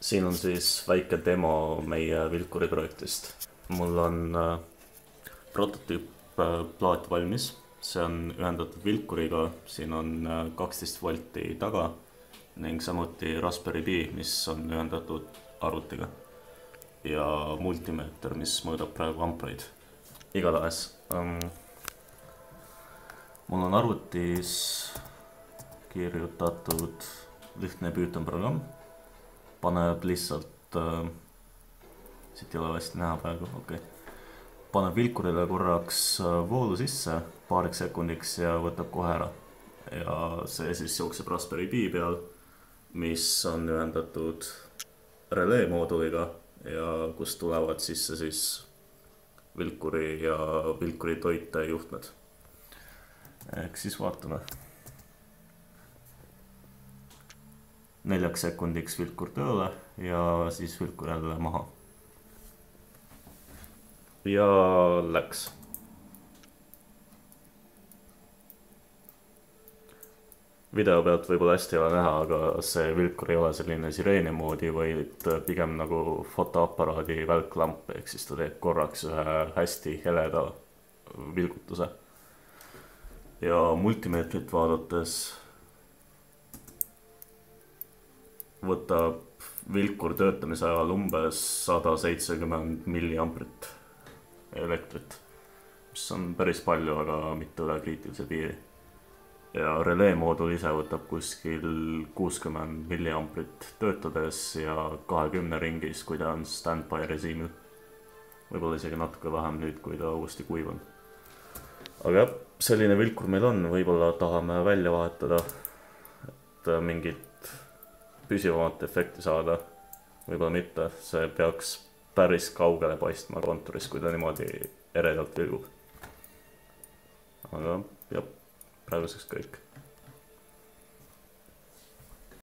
Siin on siis väike demo meie Vilkuri projektist. Mul on prototüüp-plaat valmis. See on ühendatud Vilkuriga, siin on 12 volti taga ning samuti Raspberry Pi, mis on ühendatud arvutiga. Ja multimeeter, mis mõõdab praegu ampreid. Igatahes. Mul on arvutis kirjutatud lihtne Python programm. Paneb lihtsalt, siit ei ole hästi näha praegu, okei. Paneb Vilkurile korraks voolu sisse paariks sekundiks ja võtab kohe ära. Ja see siis jookseb Raspberry Pi peal, mis on ühendatud relee mooduliga ja kust tulevad sisse siis Vilkuri ja Vilkuri toite juhtmed. Ehk siis vaatame. 4 sekundiks Vilkur tööle ja siis Vilkur jälle maha. Ja läks. Video pealt võib-olla hästi ei ole näha, aga see Vilkur ei ole selline sireeni moodi, vaid pigem nagu fotoaparaadi välklamp, ehk siis ta teeb korraks ühe hästi heleda vilgutuse. Ja multimeetrit vaadates võtab Vilkur töötamise ajal umbes 170 milliamprit elektrit, mis on päris palju, aga mitte üle kriitilise piiri. Ja relee moodul ise võtab kuskil 60 milliamprit töötades ja 20 ringis, kui ta on standby režiimil. Võib-olla isegi natuke vähem nüüd, kui ta uuesti kuiv on. Aga jah, selline Vilkur meil on, võib-olla tahame välja vahetada, et mingit püsivamat efekti saada, võib-olla mitte, see peaks päris kaugele paistma konturis, kui ta niimoodi eredalt vilgub. Aga jah, praeguseks kõik.